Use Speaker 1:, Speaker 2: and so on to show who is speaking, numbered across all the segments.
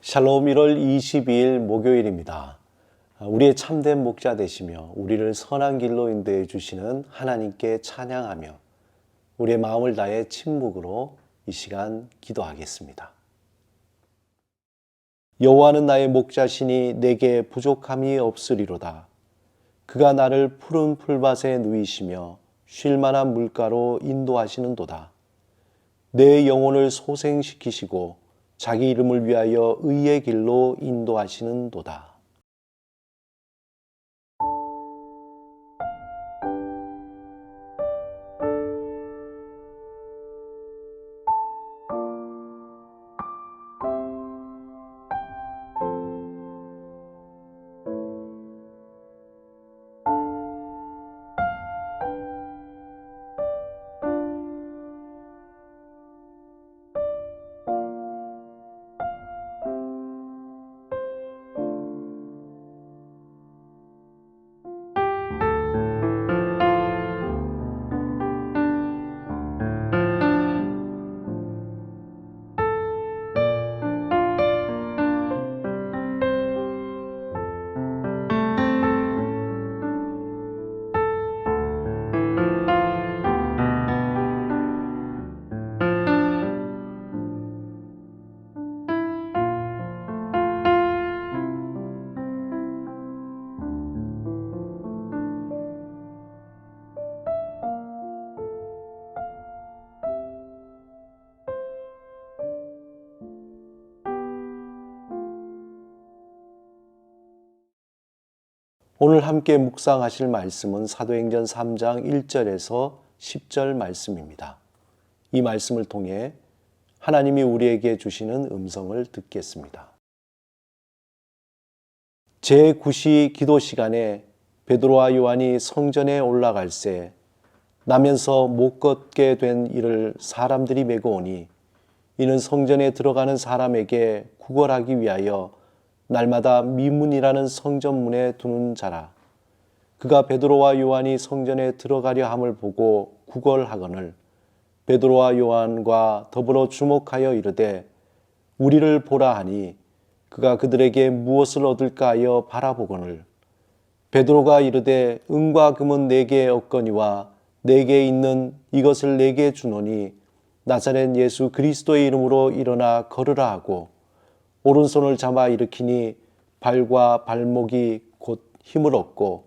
Speaker 1: 샬롬 1월 22일 목요일입니다. 우리의 참된 목자 되시며 우리를 선한 길로 인도해 주시는 하나님께 찬양하며 우리의 마음을 다해 침묵으로 이 시간 기도하겠습니다. 여호와는 나의 목자시니 내게 부족함이 없으리로다. 그가 나를 푸른 풀밭에 누이시며 쉴 만한 물가로 인도하시는도다. 내 영혼을 소생시키시고 자기 이름을 위하여 의의 길로 인도하시는도다. 오늘 함께 묵상하실 말씀은 사도행전 3장 1절에서 10절 말씀입니다. 이 말씀을 통해 하나님이 우리에게 주시는 음성을 듣겠습니다. 제9시 기도 시간에 베드로와 요한이 성전에 올라갈새 나면서 못 걷게 된 이를 사람들이 메고 오니 이는 성전에 들어가는 사람에게 구걸하기 위하여 날마다 미문이라는 성전문에 두는 자라. 그가 베드로와 요한이 성전에 들어가려 함을 보고 구걸하거늘 베드로와 요한과 더불어 주목하여 이르되 우리를 보라 하니 그가 그들에게 무엇을 얻을까 하여 바라보거늘 베드로가 이르되 은과 금은 내게 없거니와 내게 있는 이것을 내게 주노니 나사렛 예수 그리스도의 이름으로 일어나 걸으라 하고 오른손을 잡아 일으키니 발과 발목이 곧 힘을 얻고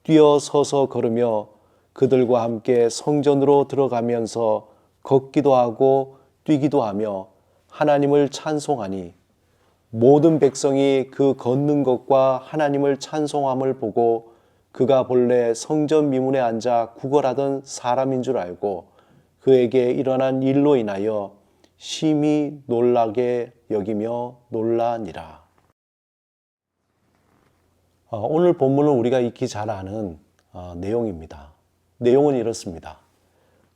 Speaker 1: 뛰어 서서 걸으며 그들과 함께 성전으로 들어가면서 걷기도 하고 뛰기도 하며 하나님을 찬송하니 모든 백성이 그 걷는 것과 하나님을 찬송함을 보고 그가 본래 성전 미문에 앉아 구걸하던 사람인 줄 알고 그에게 일어난 일로 인하여 심히 놀라게 여기며 놀라니라. 오늘 본문은 우리가 익히 잘 아는 내용입니다. 내용은 이렇습니다.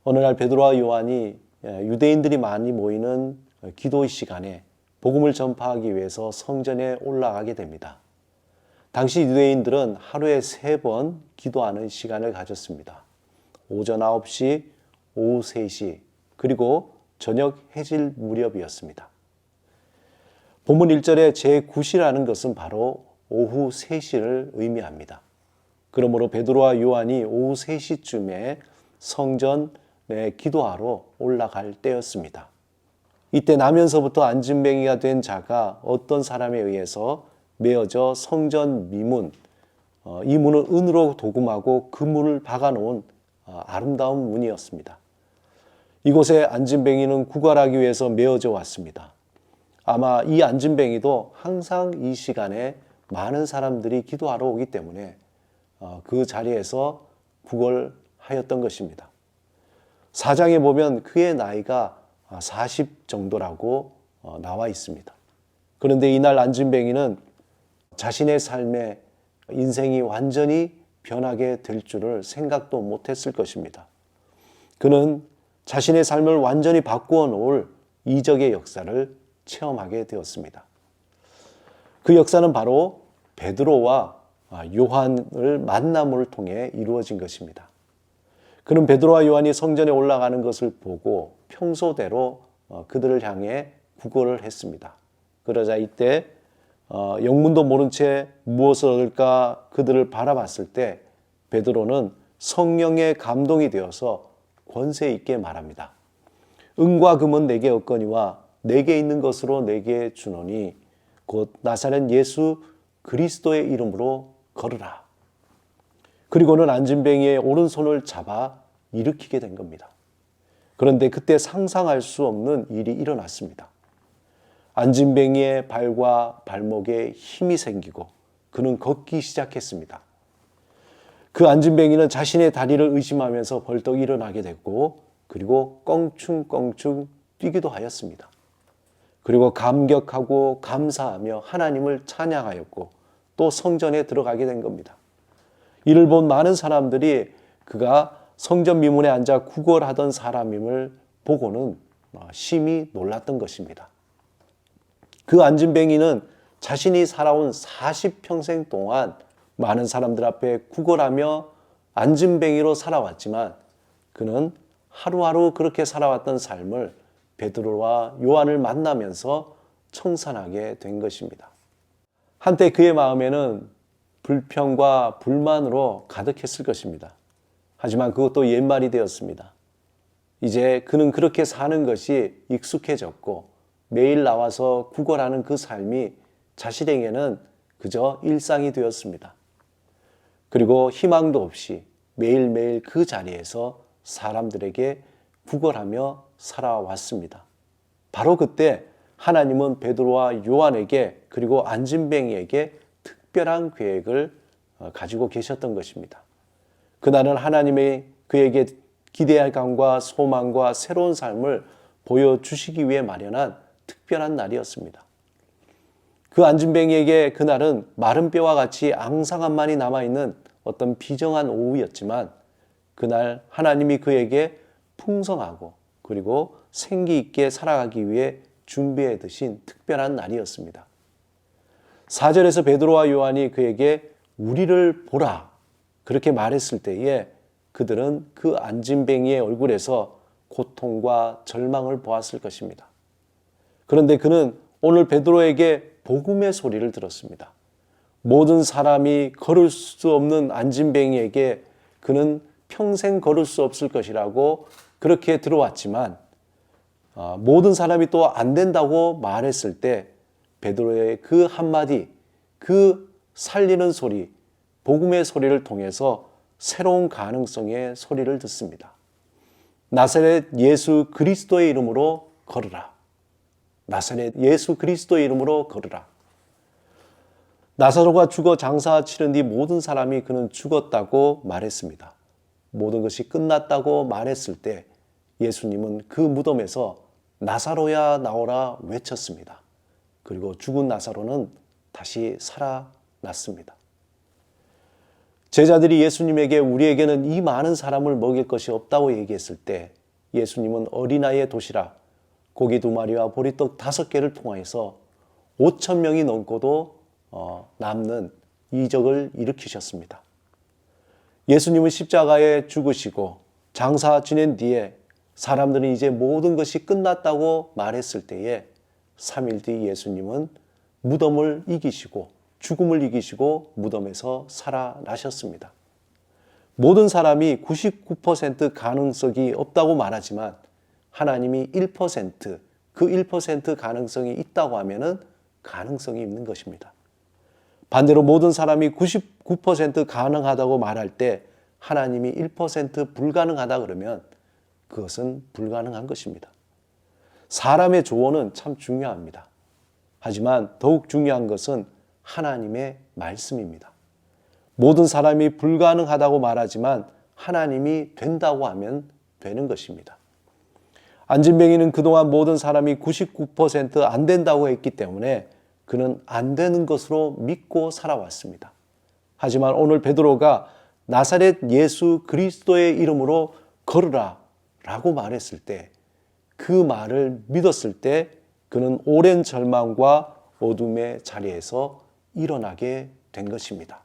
Speaker 1: 어느 날 베드로와 요한이 유대인들이 많이 모이는 기도 시간에 복음을 전파하기 위해서 성전에 올라가게 됩니다. 당시 유대인들은 하루에 3번 기도하는 시간을 가졌습니다. 오전 9시, 오후 3시, 그리고 저녁 해질 무렵이었습니다. 본문 1절에 제9시라는 것은 바로 오후 3시를 의미합니다. 그러므로 베드로와 요한이 오후 3시쯤에 성전에 기도하러 올라갈 때였습니다. 이때 나면서부터 안진뱅이가 된 자가 어떤 사람에 의해서 메어져 성전 미문, 이 문은 은으로 도금하고 금문을 박아놓은 아름다운 문이었습니다. 이곳에 안진뱅이는 구걸하기 위해서 메어져 왔습니다. 아마 이 안진뱅이도 항상 이 시간에 많은 사람들이 기도하러 오기 때문에 그 자리에서 구걸하였던 것입니다. 사장에 보면 그의 나이가 40 정도라고 나와 있습니다. 그런데 이날 안진뱅이는 자신의 삶에 인생이 완전히 변하게 될 줄을 생각도 못했을 것입니다. 그는 자신의 삶을 완전히 바꾸어 놓을 이적의 역사를 체험하게 되었습니다. 그 역사는 바로 베드로와 요한을 만남을 통해 이루어진 것입니다. 그는 베드로와 요한이 성전에 올라가는 것을 보고 평소대로 그들을 향해 구걸을 했습니다. 그러자 이때 영문도 모른 채 무엇을 얻을까 그들을 바라봤을 때 베드로는 성령의 감동이 되어서 권세 있게 말합니다. 은과 금은 내게 없거니와 내게 있는 것으로 내게 주노니 곧 나사렛 예수 그리스도의 이름으로 걸으라. 그리고는 안진뱅이의 오른손을 잡아 일으키게 된 겁니다. 그런데 그때 상상할 수 없는 일이 일어났습니다. 안진뱅이의 발과 발목에 힘이 생기고 그는 걷기 시작했습니다. 그 안진뱅이는 자신의 다리를 의심하면서 벌떡 일어나게 됐고 그리고 껑충껑충 뛰기도 하였습니다. 그리고 감격하고 감사하며 하나님을 찬양하였고 또 성전에 들어가게 된 겁니다. 이를 본 많은 사람들이 그가 성전 미문에 앉아 구걸하던 사람임을 보고는 심히 놀랐던 것입니다. 그 안진뱅이는 자신이 살아온 40평생 동안 많은 사람들 앞에 구걸하며 안진뱅이로 살아왔지만 그는 하루하루 그렇게 살아왔던 삶을 베드로와 요한을 만나면서 청산하게 된 것입니다. 한때 그의 마음에는 불평과 불만으로 가득했을 것입니다. 하지만 그것도 옛말이 되었습니다. 이제 그는 그렇게 사는 것이 익숙해졌고 매일 나와서 구걸하는 그 삶이 자신에게는 그저 일상이 되었습니다. 그리고 희망도 없이 매일매일 그 자리에서 사람들에게 구걸하며 살아왔습니다. 바로 그때 하나님은 베드로와 요한에게 그리고 안진뱅이에게 특별한 계획을 가지고 계셨던 것입니다. 그날은 하나님의 그에게 기대감과 소망과 새로운 삶을 보여주시기 위해 마련한 특별한 날이었습니다. 그 안진뱅이에게 그날은 마른 뼈와 같이 앙상함만이 남아있는 어떤 비정한 오후였지만 그날 하나님이 그에게 풍성하고 그리고 생기 있게 살아가기 위해 준비해 두신 특별한 날이었습니다. 4절에서 베드로와 요한이 그에게 우리를 보라 그렇게 말했을 때에 그들은 그 안진뱅이의 얼굴에서 고통과 절망을 보았을 것입니다. 그런데 그는 오늘 베드로에게 복음의 소리를 들었습니다. 모든 사람이 걸을 수 없는 안진뱅이에게 그는 평생 걸을 수 없을 것이라고 그렇게 들어왔지만 모든 사람이 또 안 된다고 말했을 때 베드로의 그 한마디, 그 살리는 소리, 복음의 소리를 통해서 새로운 가능성의 소리를 듣습니다. 나사렛 예수 그리스도의 이름으로 걸으라. 나사렛 예수 그리스도의 이름으로 걸으라. 나사로가 죽어 장사 치른 뒤 모든 사람이 그는 죽었다고 말했습니다. 모든 것이 끝났다고 말했을 때 예수님은 그 무덤에서 나사로야 나오라 외쳤습니다. 그리고 죽은 나사로는 다시 살아났습니다. 제자들이 예수님에게 우리에게는 이 많은 사람을 먹일 것이 없다고 얘기했을 때 예수님은 어린아이의 도시락 고기 2마리와 보리떡 5개를 통하여서 5,000명이 넘고도 남는 이적을 일으키셨습니다. 예수님은 십자가에 죽으시고 장사 지낸 뒤에 사람들은 이제 모든 것이 끝났다고 말했을 때에 3일 뒤 예수님은 무덤을 이기시고 죽음을 이기시고 무덤에서 살아나셨습니다. 모든 사람이 99% 가능성이 없다고 말하지만 하나님이 1%, 그 1% 가능성이 있다고 하면은 가능성이 있는 것입니다. 반대로 모든 사람이 99% 가능하다고 말할 때 하나님이 1% 불가능하다 그러면 그것은 불가능한 것입니다. 사람의 조언은 참 중요합니다. 하지만 더욱 중요한 것은 하나님의 말씀입니다. 모든 사람이 불가능하다고 말하지만 하나님이 된다고 하면 되는 것입니다. 안진뱅이는 그동안 모든 사람이 99% 안 된다고 했기 때문에 그는 안 되는 것으로 믿고 살아왔습니다. 하지만 오늘 베드로가 나사렛 예수 그리스도의 이름으로 걸으라 라고 말했을 때 그 말을 믿었을 때 그는 오랜 절망과 어둠의 자리에서 일어나게 된 것입니다.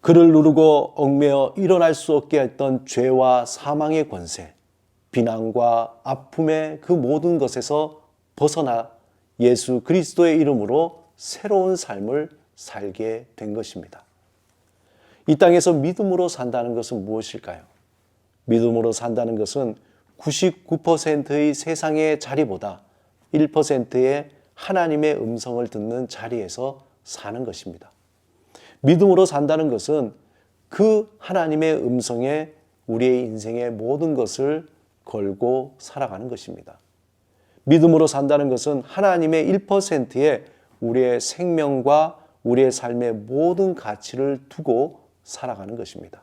Speaker 1: 그를 누르고 얽매여 일어날 수 없게 했던 죄와 사망의 권세, 비난과 아픔의 그 모든 것에서 벗어나 예수 그리스도의 이름으로 새로운 삶을 살게 된 것입니다. 이 땅에서 믿음으로 산다는 것은 무엇일까요? 믿음으로 산다는 것은 99%의 세상의 자리보다 1%의 하나님의 음성을 듣는 자리에서 사는 것입니다. 믿음으로 산다는 것은 그 하나님의 음성에 우리의 인생의 모든 것을 걸고 살아가는 것입니다. 믿음으로 산다는 것은 하나님의 1%에 우리의 생명과 우리의 삶의 모든 가치를 두고 살아가는 것입니다.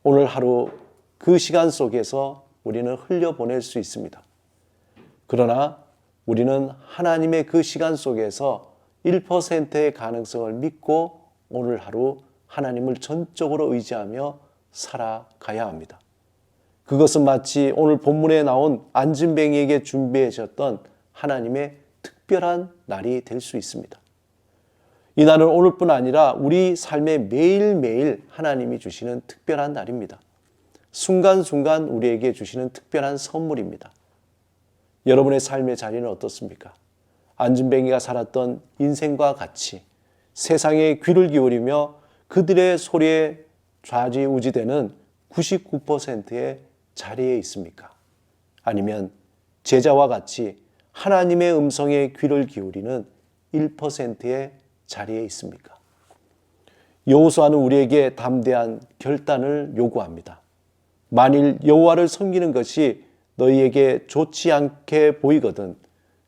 Speaker 1: 오늘 하루 그 시간 속에서 우리는 흘려보낼 수 있습니다. 그러나 우리는 하나님의 그 시간 속에서 1%의 가능성을 믿고 오늘 하루 하나님을 전적으로 의지하며 살아가야 합니다. 그것은 마치 오늘 본문에 나온 안진뱅이에게 준비해 주셨던 하나님의 특별한 날이 될 수 있습니다. 이 날은 오늘뿐 아니라 우리 삶에 매일매일 하나님이 주시는 특별한 날입니다. 순간순간 우리에게 주시는 특별한 선물입니다. 여러분의 삶의 자리는 어떻습니까? 안진뱅이가 살았던 인생과 같이 세상에 귀를 기울이며 그들의 소리에 좌지우지되는 99%의 자리에 있습니까? 아니면 제자와 같이 하나님의 음성에 귀를 기울이는 1%의 자리에 있습니까? 여호수아는 우리에게 담대한 결단을 요구합니다. 만일 여호와를 섬기는 것이 너희에게 좋지 않게 보이거든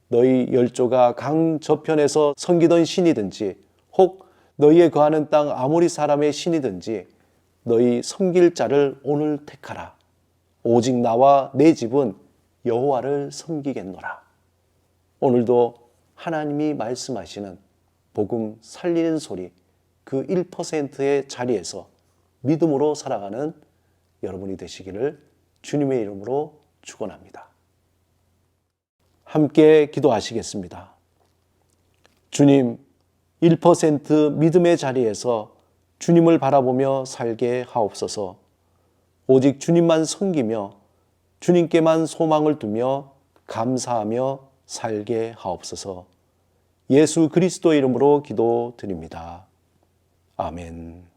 Speaker 1: 너희 열조가 강 저편에서 섬기던 신이든지 혹 너희의 거하는 땅 아모리 사람의 신이든지 너희 섬길 자를 오늘 택하라. 오직 나와 내 집은 여호와를 섬기겠노라. 오늘도 하나님이 말씀하시는 복음 살리는 소리 그 1%의 자리에서 믿음으로 살아가는 여러분이 되시기를 주님의 이름으로 축원합니다. 함께 기도하시겠습니다. 주님, 1% 믿음의 자리에서 주님을 바라보며 살게 하옵소서. 오직 주님만 섬기며 주님께만 소망을 두며 감사하며 살게 하옵소서. 예수 그리스도 이름으로 기도드립니다. 아멘.